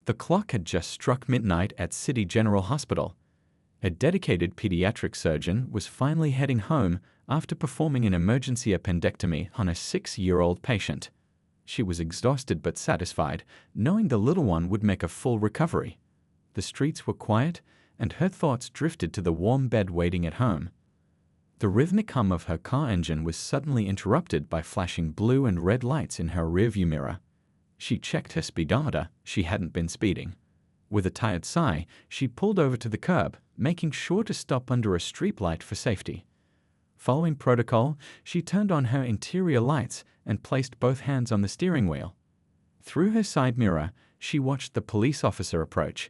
The clock had just struck midnight at City General Hospital. A dedicated pediatric surgeon was finally heading home after performing an emergency appendectomy on a 6-year-old patient. She was exhausted but satisfied, knowing the little one would make a full recovery. The streets were quiet, and her thoughts drifted to the warm bed waiting at home. The rhythmic hum of her car engine was suddenly interrupted by flashing blue and red lights in her rearview mirror. She checked her speedometer. She hadn't been speeding. With a tired sigh, she pulled over to the curb, making sure to stop under a streetlight for safety. Following protocol, she turned on her interior lights and placed both hands on the steering wheel. Through her side mirror, she watched the police officer approach.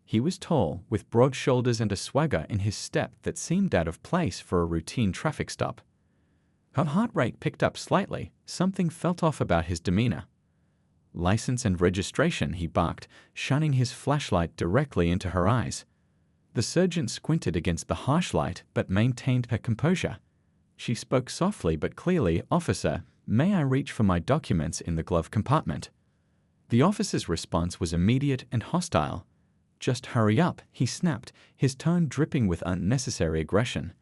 He was tall, with broad shoulders and a swagger in his step that seemed out of place for a routine traffic stop. Her heart rate picked up slightly. Something felt off about his demeanor. "License and registration," he barked, shining his flashlight directly into her eyes. The surgeon squinted against the harsh light but maintained her composure. She spoke softly but clearly, "Officer, may I reach for my documents in the glove compartment?" The officer's response was immediate and hostile. "Just hurry up," he snapped, his tone dripping with unnecessary aggression.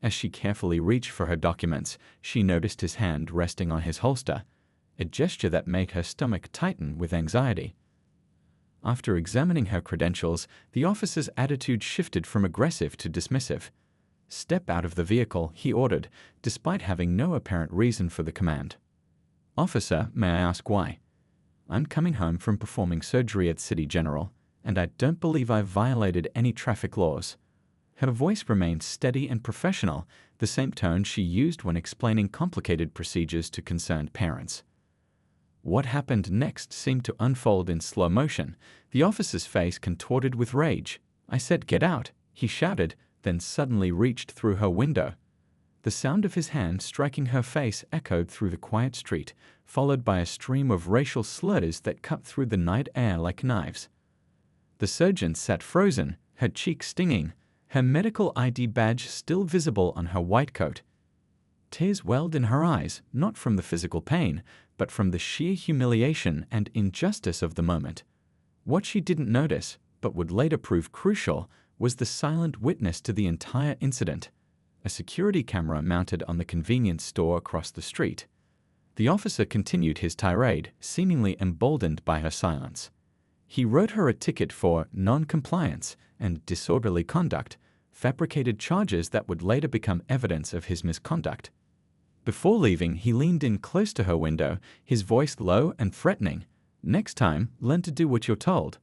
As she carefully reached for her documents, she noticed his hand resting on his holster, a gesture that made her stomach tighten with anxiety. After examining her credentials, the officer's attitude shifted from aggressive to dismissive. "Step out of the vehicle," he ordered, despite having no apparent reason for the command. "Officer, may I ask why?" "I'm coming home from performing surgery at City General, and I don't believe I've violated any traffic laws." Her voice remained steady and professional, the same tone she used when explaining complicated procedures to concerned parents. What happened next seemed to unfold in slow motion. The officer's face contorted with rage. "I said get out," he shouted, then suddenly reached through her window. The sound of his hand striking her face echoed through the quiet street, followed by a stream of racial slurs that cut through the night air like knives. The surgeon sat frozen, her cheek stinging, her medical ID badge still visible on her white coat. Tears welled in her eyes, not from the physical pain, but from the sheer humiliation and injustice of the moment. What she didn't notice, but would later prove crucial, was the silent witness to the entire incident, a security camera mounted on the convenience store across the street. The officer continued his tirade, seemingly emboldened by her silence. He wrote her a ticket for non-compliance and disorderly conduct, fabricated charges that would later become evidence of his misconduct. Before leaving, he leaned in close to her window, his voice low and threatening. "Next time, learn to do what you're told."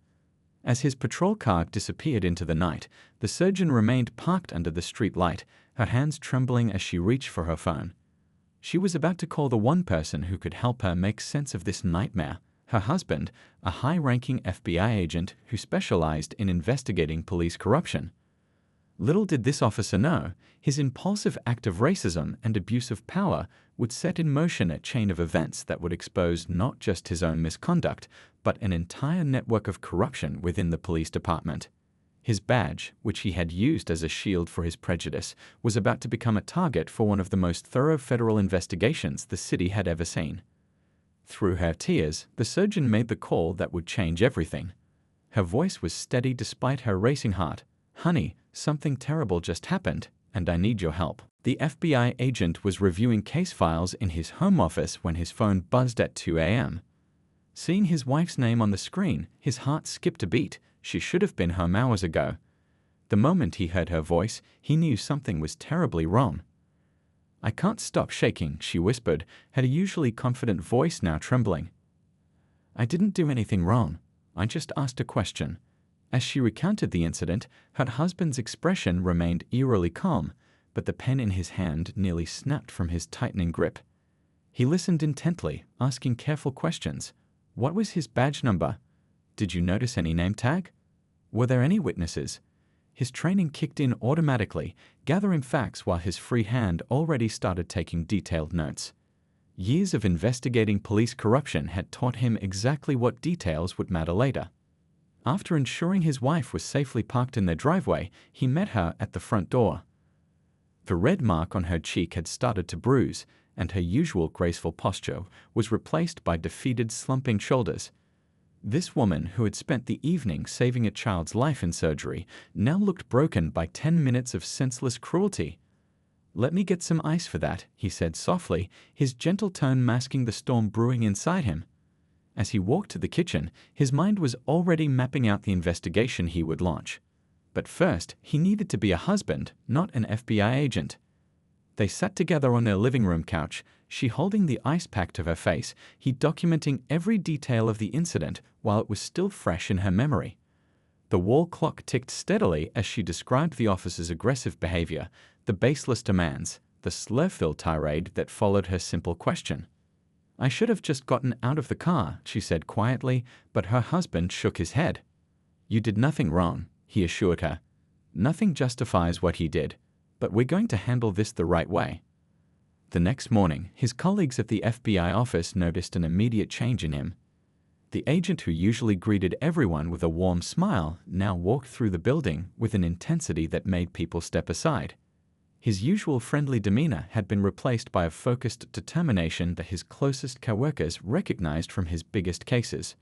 As his patrol car disappeared into the night, the surgeon remained parked under the street light, her hands trembling as she reached for her phone. She was about to call the one person who could help her make sense of this nightmare, her husband, a high-ranking FBI agent who specialized in investigating police corruption. Little did this officer know, his impulsive act of racism and abuse of power would set in motion a chain of events that would expose not just his own misconduct, but an entire network of corruption within the police department. His badge, which he had used as a shield for his prejudice, was about to become a target for one of the most thorough federal investigations the city had ever seen. Through her tears, the surgeon made the call that would change everything. Her voice was steady despite her racing heart. "Honey, something terrible just happened, and I need your help." The FBI agent was reviewing case files in his home office when his phone buzzed at 2 a.m. Seeing his wife's name on the screen, his heart skipped a beat. She should have been home hours ago. The moment he heard her voice, he knew something was terribly wrong. "I can't stop shaking," she whispered, her usually confident voice now trembling. "I didn't do anything wrong. I just asked a question." As she recounted the incident, her husband's expression remained eerily calm, but the pen in his hand nearly snapped from his tightening grip. He listened intently, asking careful questions. What was his badge number? Did you notice any name tag? Were there any witnesses? His training kicked in automatically, gathering facts while his free hand already started taking detailed notes. Years of investigating police corruption had taught him exactly what details would matter later. After ensuring his wife was safely parked in their driveway, he met her at the front door. The red mark on her cheek had started to bruise, and her usual graceful posture was replaced by defeated, slumping shoulders. This woman, who had spent the evening saving a child's life in surgery, now looked broken by 10 minutes of senseless cruelty. "Let me get some ice for that," he said softly, his gentle tone masking the storm brewing inside him. As he walked to the kitchen, his mind was already mapping out the investigation he would launch. But first, he needed to be a husband, not an FBI agent. They sat together on their living room couch, she holding the ice pack to her face, he documenting every detail of the incident while it was still fresh in her memory. The wall clock ticked steadily as she described the officer's aggressive behavior, the baseless demands, the slur-filled tirade that followed her simple question. "I should have just gotten out of the car," she said quietly, but her husband shook his head. "You did nothing wrong," he assured her. "Nothing justifies what he did, but we're going to handle this the right way." The next morning, his colleagues at the FBI office noticed an immediate change in him. The agent who usually greeted everyone with a warm smile now walked through the building with an intensity that made people step aside. His usual friendly demeanor had been replaced by a focused determination that his closest coworkers recognized from his biggest cases.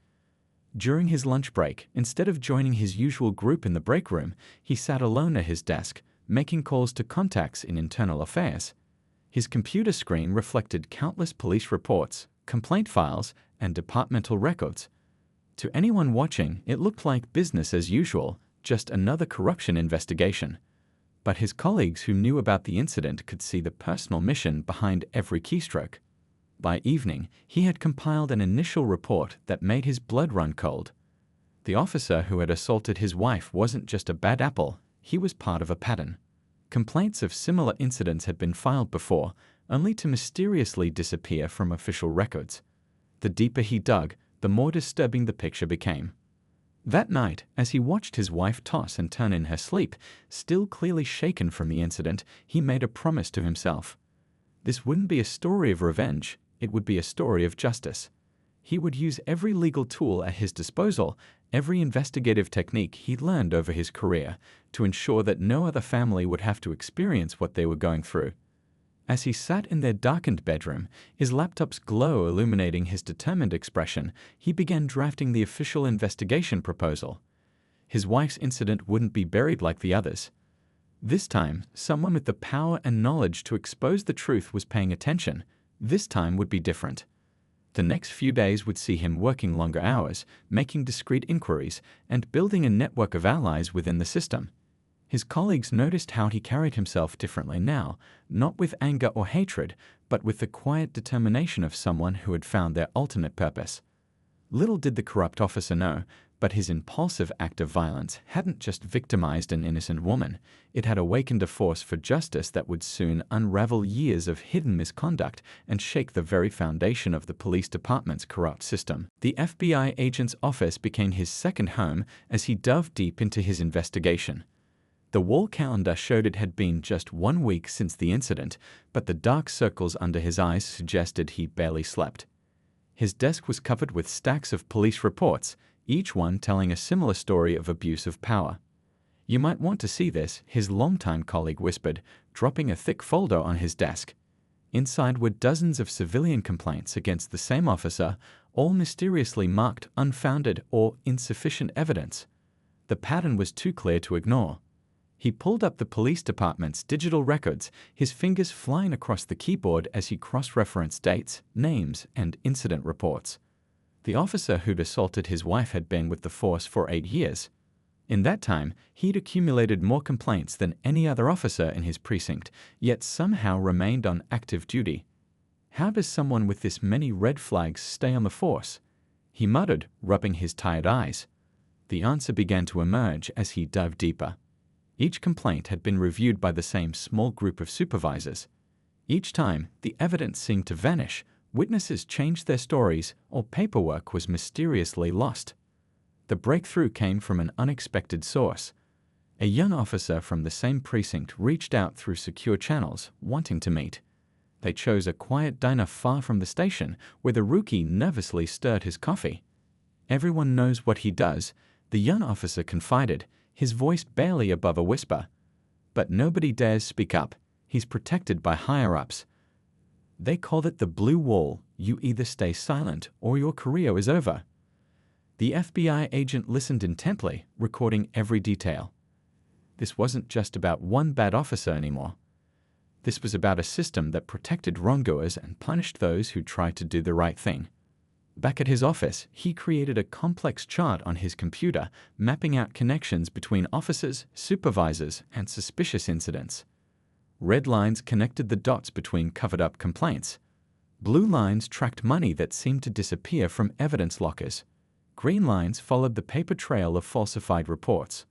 During his lunch break, instead of joining his usual group in the break room, he sat alone at his desk, making calls to contacts in internal affairs. His computer screen reflected countless police reports, complaint files, and departmental records. To anyone watching, it looked like business as usual, just another corruption investigation. But his colleagues who knew about the incident could see the personal mission behind every keystroke. By evening, he had compiled an initial report that made his blood run cold. The officer who had assaulted his wife wasn't just a bad apple, he was part of a pattern. Complaints of similar incidents had been filed before, only to mysteriously disappear from official records. The deeper he dug, the more disturbing the picture became. That night, as he watched his wife toss and turn in her sleep, still clearly shaken from the incident, he made a promise to himself. This wouldn't be a story of revenge, it would be a story of justice. He would use every legal tool at his disposal, every investigative technique he'd learned over his career, to ensure that no other family would have to experience what they were going through. As he sat in their darkened bedroom, his laptop's glow illuminating his determined expression, he began drafting the official investigation proposal. His wife's incident wouldn't be buried like the others. This time, someone with the power and knowledge to expose the truth was paying attention. This time would be different. The next few days would see him working longer hours, making discreet inquiries, and building a network of allies within the system. His colleagues noticed how he carried himself differently now, not with anger or hatred, but with the quiet determination of someone who had found their ultimate purpose. Little did the corrupt officer know, but his impulsive act of violence hadn't just victimized an innocent woman, it had awakened a force for justice that would soon unravel years of hidden misconduct and shake the very foundation of the police department's corrupt system. The FBI agent's office became his second home as he dove deep into his investigation. The wall calendar showed it had been just 1 week since the incident, but the dark circles under his eyes suggested he barely slept. His desk was covered with stacks of police reports, each one telling a similar story of abuse of power. "You might want to see this," his longtime colleague whispered, dropping a thick folder on his desk. Inside were dozens of civilian complaints against the same officer, all mysteriously marked unfounded or insufficient evidence. The pattern was too clear to ignore. He pulled up the police department's digital records, his fingers flying across the keyboard as he cross-referenced dates, names, and incident reports. The officer who'd assaulted his wife had been with the force for 8 years. In that time, he'd accumulated more complaints than any other officer in his precinct, yet somehow remained on active duty. How does someone with this many red flags stay on the force? He muttered, rubbing his tired eyes. The answer began to emerge as he dove deeper. Each complaint had been reviewed by the same small group of supervisors. Each time, the evidence seemed to vanish, witnesses changed their stories, or paperwork was mysteriously lost. The breakthrough came from an unexpected source. A young officer from the same precinct reached out through secure channels, wanting to meet. They chose a quiet diner far from the station, where the rookie nervously stirred his coffee. "Everyone knows what he does," the young officer confided, his voice barely above a whisper. "But nobody dares speak up. He's protected by higher-ups. They call it the blue wall. You either stay silent or your career is over." The FBI agent listened intently, recording every detail. This wasn't just about one bad officer anymore. This was about a system that protected wrongdoers and punished those who tried to do the right thing. Back at his office, he created a complex chart on his computer, mapping out connections between officers, supervisors, and suspicious incidents. Red lines connected the dots between covered-up complaints. Blue lines tracked money that seemed to disappear from evidence lockers. Green lines followed the paper trail of falsified reports.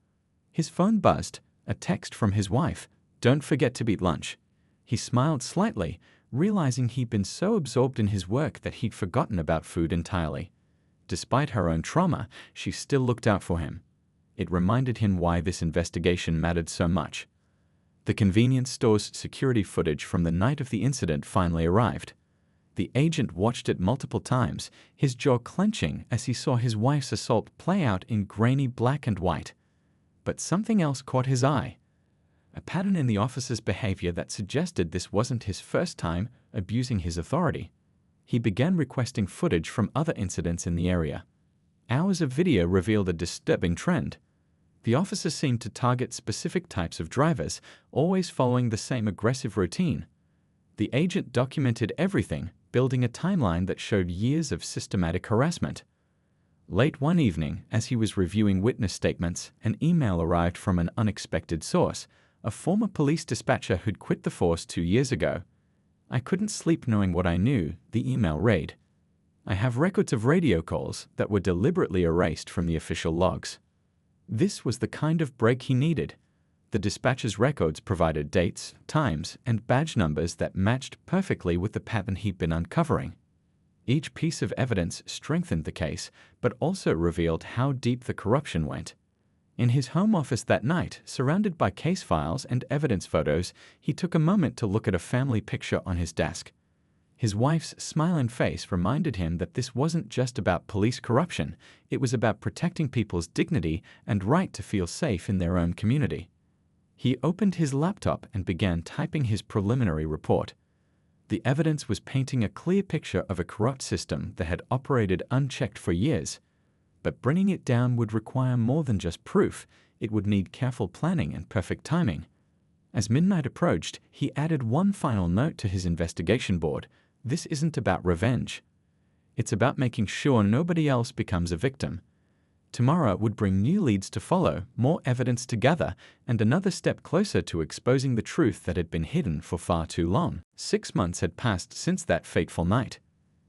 His phone buzzed, a text from his wife, "Don't forget to eat lunch." He smiled slightly, realizing he'd been so absorbed in his work that he'd forgotten about food entirely. Despite her own trauma, she still looked out for him. It reminded him why this investigation mattered so much. The convenience store's security footage from the night of the incident finally arrived. The agent watched it multiple times, his jaw clenching as he saw his wife's assault play out in grainy black and white. But something else caught his eye. A pattern in the officer's behavior that suggested this wasn't his first time abusing his authority. He began requesting footage from other incidents in the area. Hours of video revealed a disturbing trend. The officer seemed to target specific types of drivers, always following the same aggressive routine. The agent documented everything, building a timeline that showed years of systematic harassment. Late one evening, as he was reviewing witness statements, an email arrived from an unexpected source, a former police dispatcher who'd quit the force 2 years ago. "I couldn't sleep knowing what I knew," the email read. "I have records of radio calls that were deliberately erased from the official logs." This was the kind of break he needed. The dispatcher's records provided dates, times, and badge numbers that matched perfectly with the pattern he'd been uncovering. Each piece of evidence strengthened the case, but also revealed how deep the corruption went. In his home office that night, surrounded by case files and evidence photos, he took a moment to look at a family picture on his desk. His wife's smiling face reminded him that this wasn't just about police corruption, it was about protecting people's dignity and right to feel safe in their own community. He opened his laptop and began typing his preliminary report. The evidence was painting a clear picture of a corrupt system that had operated unchecked for years. But bringing it down would require more than just proof. It would need careful planning and perfect timing. As midnight approached, he added one final note to his investigation board. This isn't about revenge. It's about making sure nobody else becomes a victim. Tomorrow would bring new leads to follow, more evidence to gather, and another step closer to exposing the truth that had been hidden for far too long. 6 months had passed since that fateful night.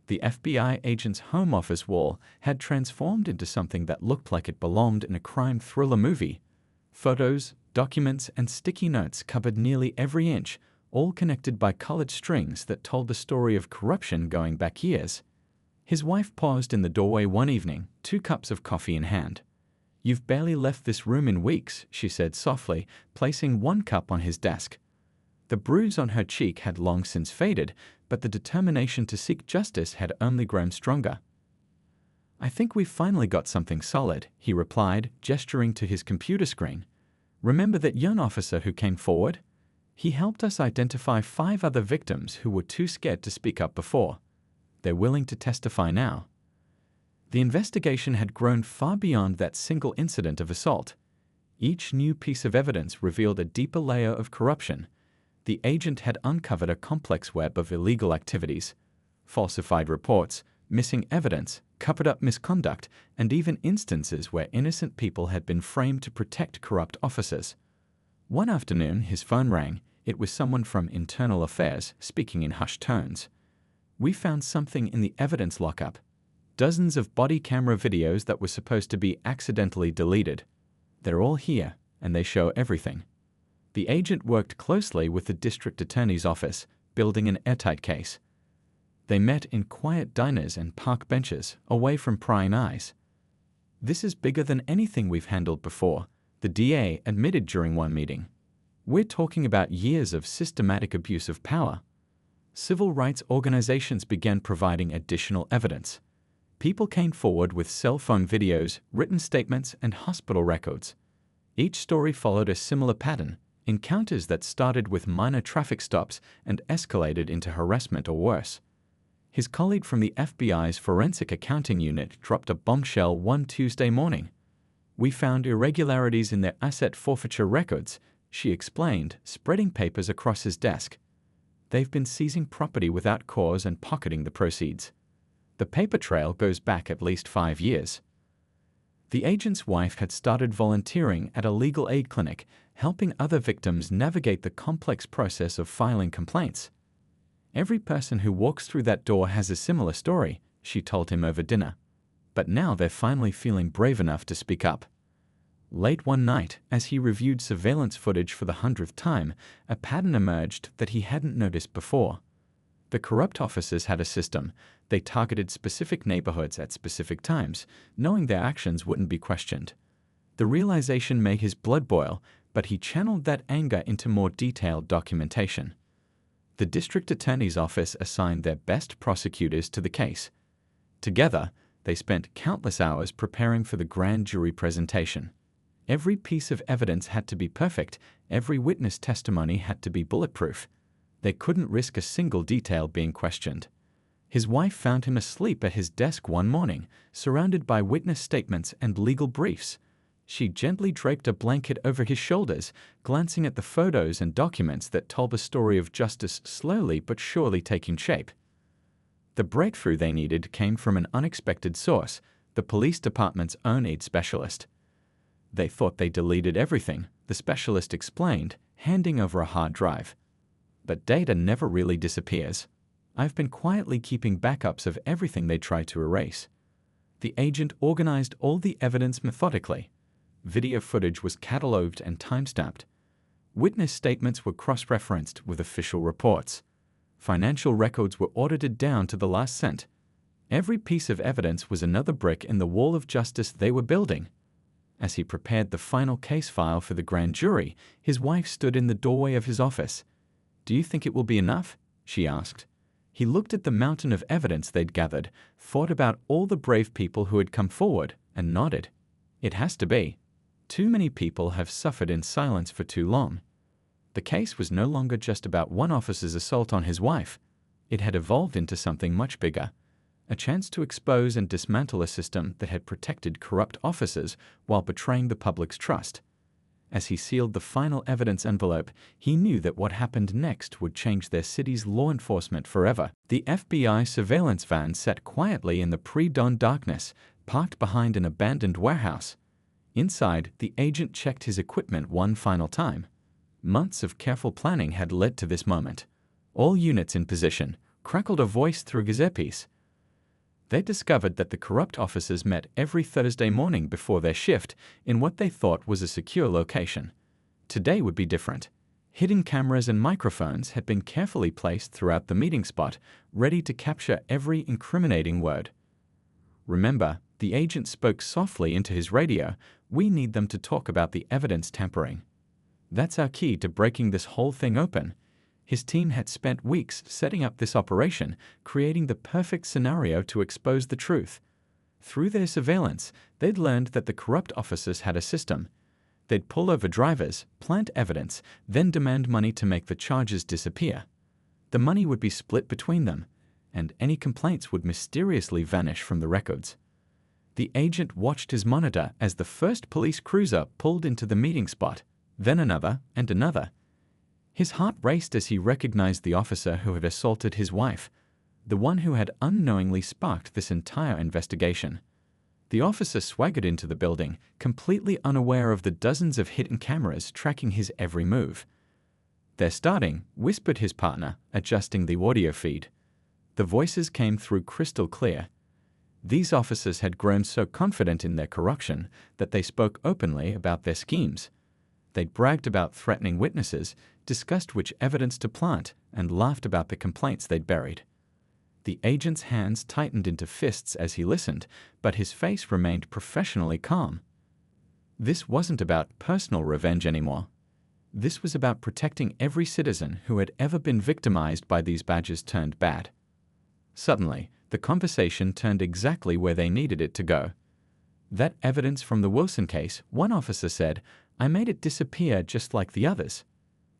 The FBI agent's home office wall had transformed into something that looked like it belonged in a crime thriller movie. Photos, documents, and sticky notes covered nearly every inch, all connected by colored strings that told the story of corruption going back years. His wife paused in the doorway one evening, 2 cups of coffee in hand. "You've barely left this room in weeks," she said softly, placing 1 cup on his desk. The bruise on her cheek had long since faded, but the determination to seek justice had only grown stronger. "I think we've finally got something solid," he replied, gesturing to his computer screen. "Remember that young officer who came forward? He helped us identify 5 other victims who were too scared to speak up before. They're willing to testify now." The investigation had grown far beyond that single incident of assault. Each new piece of evidence revealed a deeper layer of corruption. The agent had uncovered a complex web of illegal activities, falsified reports, missing evidence, covered-up misconduct, and even instances where innocent people had been framed to protect corrupt officers. One afternoon, his phone rang. It was someone from Internal Affairs, speaking in hushed tones. "We found something in the evidence lockup. Dozens of body camera videos that were supposed to be accidentally deleted. They're all here, and they show everything." The agent worked closely with the district attorney's office, building an airtight case. They met in quiet diners and park benches, away from prying eyes. "This is bigger than anything we've handled before," the DA admitted during one meeting. "We're talking about years of systematic abuse of power." Civil rights organizations began providing additional evidence. People came forward with cell phone videos, written statements, and hospital records. Each story followed a similar pattern. Encounters that started with minor traffic stops and escalated into harassment or worse. His colleague from the FBI's Forensic Accounting Unit dropped a bombshell one Tuesday morning. "We found irregularities in their asset forfeiture records," she explained, spreading papers across his desk. "They've been seizing property without cause and pocketing the proceeds. The paper trail goes back at least 5 years." The agent's wife had started volunteering at a legal aid clinic, helping other victims navigate the complex process of filing complaints. "Every person who walks through that door has a similar story," she told him over dinner. But now they're finally feeling brave enough to speak up. Late one night, as he reviewed surveillance footage for the 100th time, a pattern emerged that he hadn't noticed before. The corrupt officers had a system. They targeted specific neighborhoods at specific times, knowing their actions wouldn't be questioned. The realization made his blood boil, but he channeled that anger into more detailed documentation. The district attorney's office assigned their best prosecutors to the case. Together, they spent countless hours preparing for the grand jury presentation. Every piece of evidence had to be perfect, every witness testimony had to be bulletproof. They couldn't risk a single detail being questioned. His wife found him asleep at his desk one morning, surrounded by witness statements and legal briefs. She gently draped a blanket over his shoulders, glancing at the photos and documents that told the story of justice slowly but surely taking shape. The breakthrough they needed came from an unexpected source, the police department's own aid specialist. "They thought they deleted everything," the specialist explained, handing over a hard drive. "But data never really disappears. I've been quietly keeping backups of everything they tried to erase." The agent organized all the evidence methodically. Video footage was catalogued and timestamped. Witness statements were cross-referenced with official reports. Financial records were audited down to the last cent. Every piece of evidence was another brick in the wall of justice they were building. As he prepared the final case file for the grand jury, his wife stood in the doorway of his office. "Do you think it will be enough?" she asked. He looked at the mountain of evidence they'd gathered, thought about all the brave people who had come forward, and nodded. "It has to be. Too many people have suffered in silence for too long." The case was no longer just about one officer's assault on his wife. It had evolved into something much bigger, a chance to expose and dismantle a system that had protected corrupt officers while betraying the public's trust. As he sealed the final evidence envelope, he knew that what happened next would change their city's law enforcement forever. The FBI surveillance van sat quietly in the pre-dawn darkness, parked behind an abandoned warehouse. Inside, the agent checked his equipment one final time. Months of careful planning had led to this moment. "All units in position," crackled a voice through his earpiece. They discovered that the corrupt officers met every Thursday morning before their shift in what they thought was a secure location. Today would be different. Hidden cameras and microphones had been carefully placed throughout the meeting spot, ready to capture every incriminating word. "Remember," the agent spoke softly into his radio, "we need them to talk about the evidence tampering. That's our key to breaking this whole thing open." His team had spent weeks setting up this operation, creating the perfect scenario to expose the truth. Through their surveillance, they'd learned that the corrupt officers had a system. They'd pull over drivers, plant evidence, then demand money to make the charges disappear. The money would be split between them, and any complaints would mysteriously vanish from the records. The agent watched his monitor as the first police cruiser pulled into the meeting spot, then another and another. His heart raced as he recognized the officer who had assaulted his wife, the one who had unknowingly sparked this entire investigation. The officer swaggered into the building, completely unaware of the dozens of hidden cameras tracking his every move. "They're starting," whispered his partner, adjusting the audio feed. The voices came through crystal clear. These officers had grown so confident in their corruption that they spoke openly about their schemes. They'd bragged about threatening witnesses, discussed which evidence to plant, and laughed about the complaints they'd buried. The agent's hands tightened into fists as he listened, but his face remained professionally calm. This wasn't about personal revenge anymore. This was about protecting every citizen who had ever been victimized by these badges turned bad. Suddenly, the conversation turned exactly where they needed it to go. "That evidence from the Wilson case," one officer said, "I made it disappear just like the others."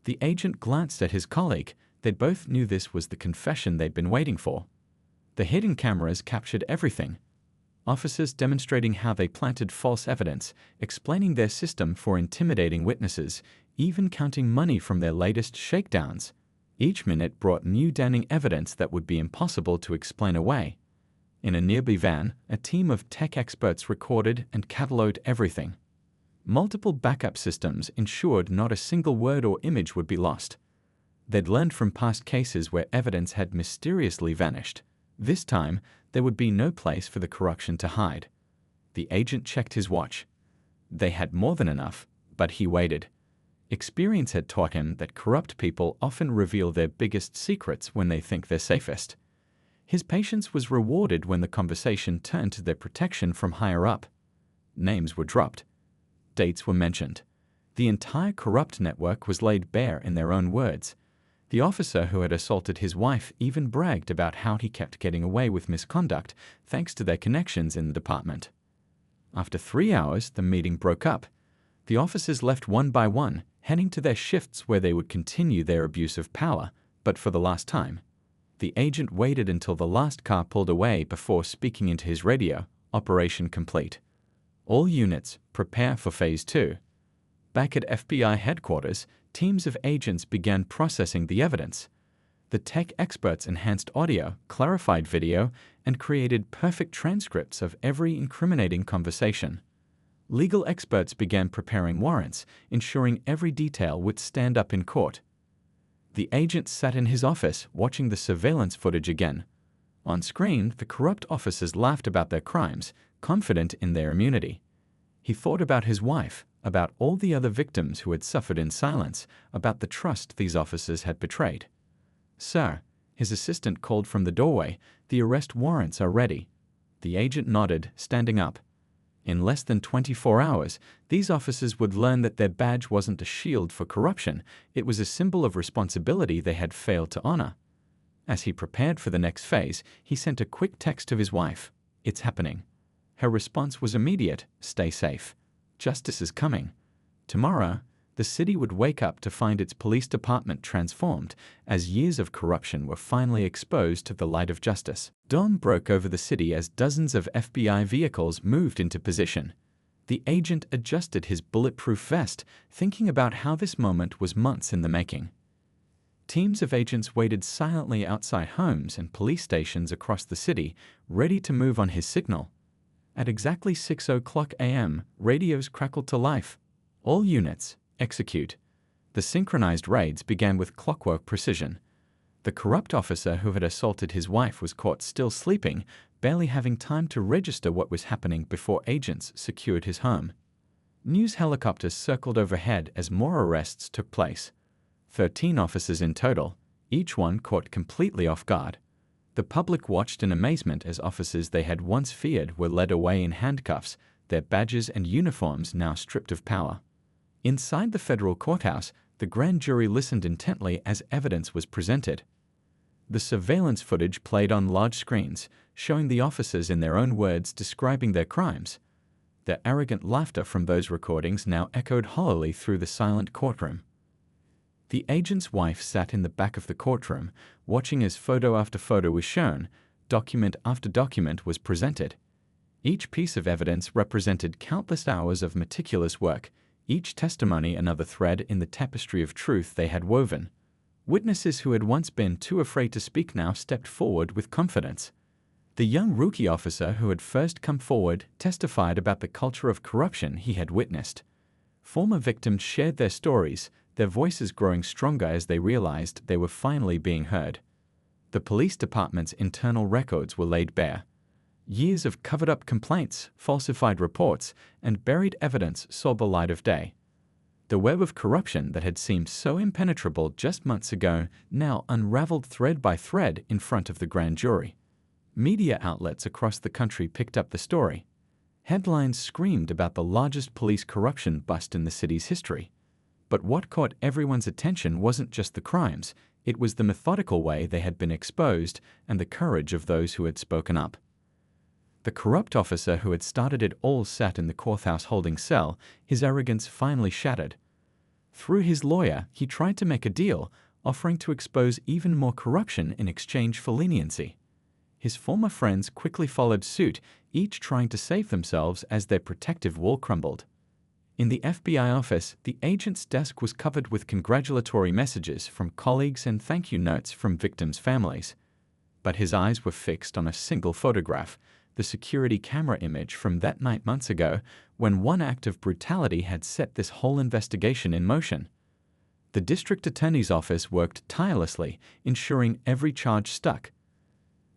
The agent glanced at his colleague. They both knew this was the confession they'd been waiting for. The hidden cameras captured everything. Officers demonstrating how they planted false evidence, explaining their system for intimidating witnesses, even counting money from their latest shakedowns. Each minute brought new damning evidence that would be impossible to explain away. In a nearby van, a team of tech experts recorded and catalogued everything. Multiple backup systems ensured not a single word or image would be lost. They'd learned from past cases where evidence had mysteriously vanished. This time, there would be no place for the corruption to hide. The agent checked his watch. They had more than enough, but he waited. Experience had taught him that corrupt people often reveal their biggest secrets when they think they're safest. His patience was rewarded when the conversation turned to their protection from higher up. Names were dropped. Dates were mentioned. The entire corrupt network was laid bare in their own words. The officer who had assaulted his wife even bragged about how he kept getting away with misconduct thanks to their connections in the department. After 3 hours, the meeting broke up. The officers left one by one, heading to their shifts where they would continue their abuse of power, but for the last time. The agent waited until the last car pulled away before speaking into his radio, "Operation complete. All units, prepare for Phase 2. Back at FBI headquarters, teams of agents began processing the evidence. The tech experts enhanced audio, clarified video, and created perfect transcripts of every incriminating conversation. Legal experts began preparing warrants, ensuring every detail would stand up in court. The agent sat in his office, watching the surveillance footage again. On screen, the corrupt officers laughed about their crimes, confident in their immunity. He thought about his wife, about all the other victims who had suffered in silence, about the trust these officers had betrayed. "Sir," his assistant called from the doorway, "the arrest warrants are ready." The agent nodded, standing up. In less than 24 hours, these officers would learn that their badge wasn't a shield for corruption, it was a symbol of responsibility they had failed to honor. As he prepared for the next phase, he sent a quick text to his wife, "It's happening." Her response was immediate, "Stay safe. Justice is coming." Tomorrow, the city would wake up to find its police department transformed as years of corruption were finally exposed to the light of justice. Dawn broke over the city as dozens of FBI vehicles moved into position. The agent adjusted his bulletproof vest, thinking about how this moment was months in the making. Teams of agents waited silently outside homes and police stations across the city, ready to move on his signal. At exactly 6:00 a.m., radios crackled to life. "All units, execute." The synchronized raids began with clockwork precision. The corrupt officer who had assaulted his wife was caught still sleeping, barely having time to register what was happening before agents secured his home. News helicopters circled overhead as more arrests took place. 13 officers in total, each one caught completely off guard. The public watched in amazement as officers they had once feared were led away in handcuffs, their badges and uniforms now stripped of power. Inside the federal courthouse, the grand jury listened intently as evidence was presented. The surveillance footage played on large screens, showing the officers in their own words describing their crimes. The arrogant laughter from those recordings now echoed hollowly through the silent courtroom. The agent's wife sat in the back of the courtroom, watching as photo after photo was shown, document after document was presented. Each piece of evidence represented countless hours of meticulous work, each testimony another thread in the tapestry of truth they had woven. Witnesses who had once been too afraid to speak now stepped forward with confidence. The young rookie officer who had first come forward testified about the culture of corruption he had witnessed. Former victims shared their stories, their voices growing stronger as they realized they were finally being heard. The police department's internal records were laid bare. Years of covered-up complaints, falsified reports, and buried evidence saw the light of day. The web of corruption that had seemed so impenetrable just months ago now unraveled thread by thread in front of the grand jury. Media outlets across the country picked up the story. Headlines screamed about the largest police corruption bust in the city's history. But what caught everyone's attention wasn't just the crimes, it was the methodical way they had been exposed and the courage of those who had spoken up. The corrupt officer who had started it all sat in the courthouse holding cell, his arrogance finally shattered. Through his lawyer, he tried to make a deal, offering to expose even more corruption in exchange for leniency. His former friends quickly followed suit, each trying to save themselves as their protective wall crumbled. In the FBI office, the agent's desk was covered with congratulatory messages from colleagues and thank you notes from victims' families. But his eyes were fixed on a single photograph, the security camera image from that night months ago, when one act of brutality had set this whole investigation in motion. The district attorney's office worked tirelessly, ensuring every charge stuck.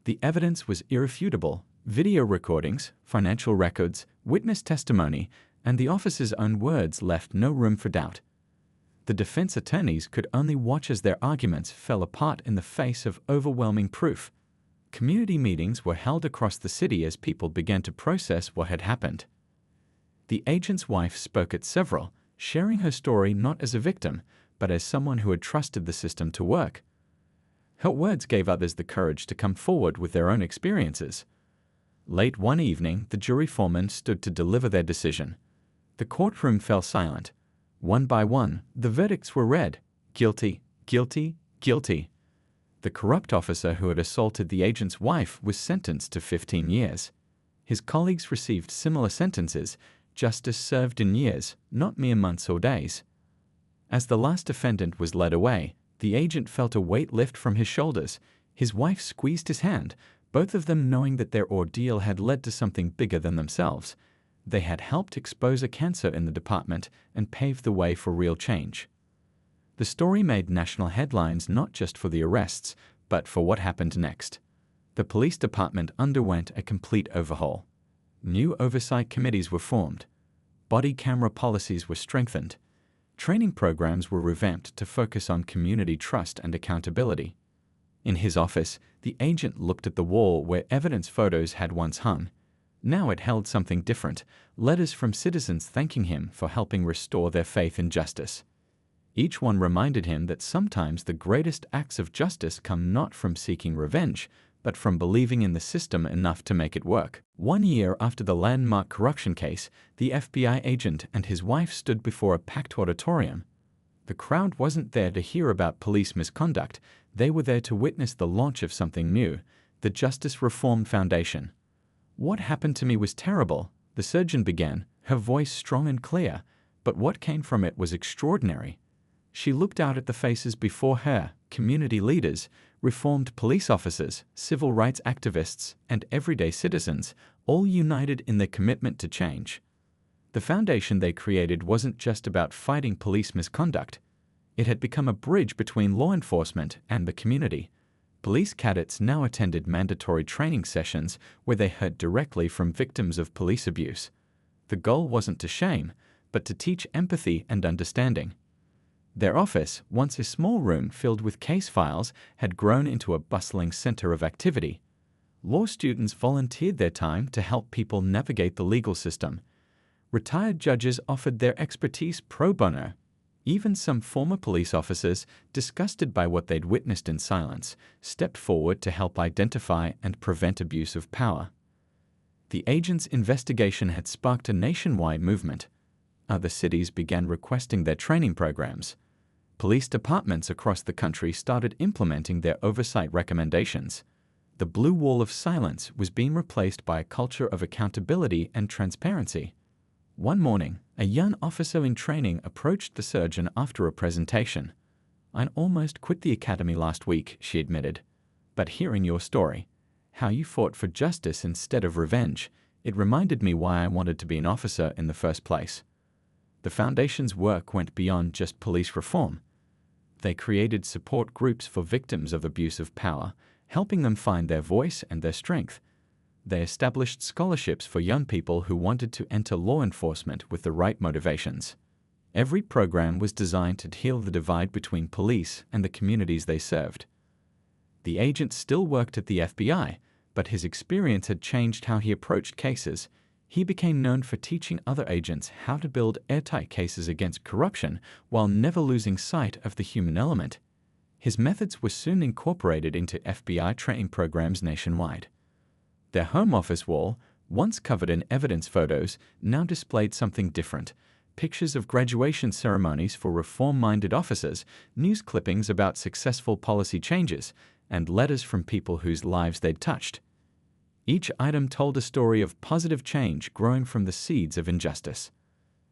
The evidence was irrefutable: video recordings, financial records, witness testimony, and the office's own words left no room for doubt. The defense attorneys could only watch as their arguments fell apart in the face of overwhelming proof. Community meetings were held across the city as people began to process what had happened. The agent's wife spoke at several, sharing her story not as a victim, but as someone who had trusted the system to work. Her words gave others the courage to come forward with their own experiences. Late one evening, the jury foreman stood to deliver their decision. The courtroom fell silent. One by one, the verdicts were read: guilty, guilty, guilty. The corrupt officer who had assaulted the agent's wife was sentenced to 15 years. His colleagues received similar sentences, justice served in years, not mere months or days. As the last defendant was led away, the agent felt a weight lift from his shoulders. His wife squeezed his hand, both of them knowing that their ordeal had led to something bigger than themselves. They had helped expose a cancer in the department and paved the way for real change. The story made national headlines not just for the arrests, but for what happened next. The police department underwent a complete overhaul. New oversight committees were formed. Body camera policies were strengthened. Training programs were revamped to focus on community trust and accountability. In his office, the agent looked at the wall where evidence photos had once hung. Now it held something different: letters from citizens thanking him for helping restore their faith in justice. Each one reminded him that sometimes the greatest acts of justice come not from seeking revenge, but from believing in the system enough to make it work. 1 year after the landmark corruption case, the FBI agent and his wife stood before a packed auditorium. The crowd wasn't there to hear about police misconduct. They were there to witness the launch of something new: the Justice Reform Foundation. "What happened to me was terrible," the surgeon began, her voice strong and clear, but what came from it was extraordinary. She looked out at the faces before her: community leaders, reformed police officers, civil rights activists, and everyday citizens, all united in their commitment to change. The foundation they created wasn't just about fighting police misconduct. It had become a bridge between law enforcement and the community. Police cadets now attended mandatory training sessions where they heard directly from victims of police abuse. The goal wasn't to shame, but to teach empathy and understanding. Their office, once a small room filled with case files, had grown into a bustling center of activity. Law students volunteered their time to help people navigate the legal system. Retired judges offered their expertise pro bono. Even some former police officers, disgusted by what they'd witnessed in silence, stepped forward to help identify and prevent abuse of power. The agent's investigation had sparked a nationwide movement. Other cities began requesting their training programs. Police departments across the country started implementing their oversight recommendations. The blue wall of silence was being replaced by a culture of accountability and transparency. One morning, a young officer in training approached the surgeon after a presentation. "I almost quit the academy last week," she admitted. "But hearing your story, how you fought for justice instead of revenge, it reminded me why I wanted to be an officer in the first place." The Foundation's work went beyond just police reform. They created support groups for victims of abuse of power, helping them find their voice and their strength. They established scholarships for young people who wanted to enter law enforcement with the right motivations. Every program was designed to heal the divide between police and the communities they served. The agent still worked at the FBI, but his experience had changed how he approached cases. He became known for teaching other agents how to build airtight cases against corruption while never losing sight of the human element. His methods were soon incorporated into FBI training programs nationwide. Their home office wall, once covered in evidence photos, now displayed something different: pictures of graduation ceremonies for reform-minded officers, news clippings about successful policy changes, and letters from people whose lives they'd touched. Each item told a story of positive change growing from the seeds of injustice.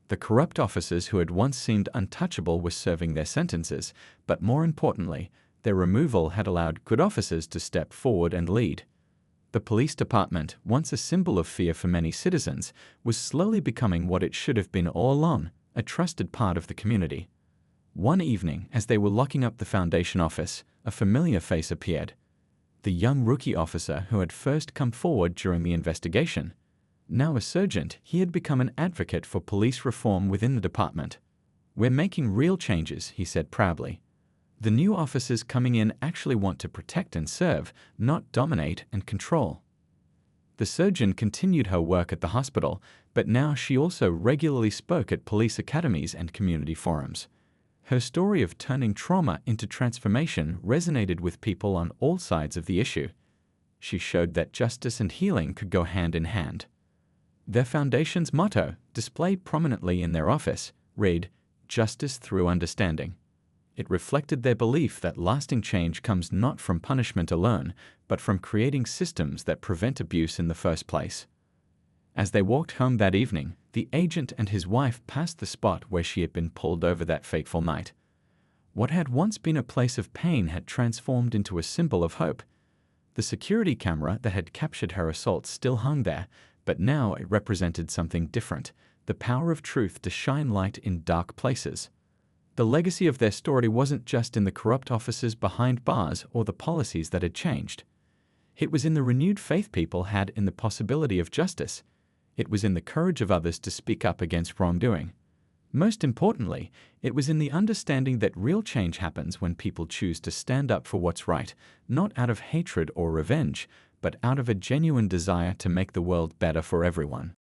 The corrupt officers who had once seemed untouchable were serving their sentences, but more importantly, their removal had allowed good officers to step forward and lead. The police department, once a symbol of fear for many citizens, was slowly becoming what it should have been all along, a trusted part of the community. One evening, as they were locking up the Foundation office, a familiar face appeared. The young rookie officer who had first come forward during the investigation. Now a sergeant, he had become an advocate for police reform within the department. "We're making real changes," he said proudly. "The new officers coming in actually want to protect and serve, not dominate and control." The surgeon continued her work at the hospital, but now she also regularly spoke at police academies and community forums. Her story of turning trauma into transformation resonated with people on all sides of the issue. She showed that justice and healing could go hand in hand. Their foundation's motto, displayed prominently in their office, read, "Justice through understanding." It reflected their belief that lasting change comes not from punishment alone, but from creating systems that prevent abuse in the first place. As they walked home that evening, the agent and his wife passed the spot where she had been pulled over that fateful night. What had once been a place of pain had transformed into a symbol of hope. The security camera that had captured her assault still hung there, but now it represented something different, the power of truth to shine light in dark places. The legacy of their story wasn't just in the corrupt officers behind bars or the policies that had changed. It was in the renewed faith people had in the possibility of justice. It was in the courage of others to speak up against wrongdoing. Most importantly, it was in the understanding that real change happens when people choose to stand up for what's right, not out of hatred or revenge, but out of a genuine desire to make the world better for everyone.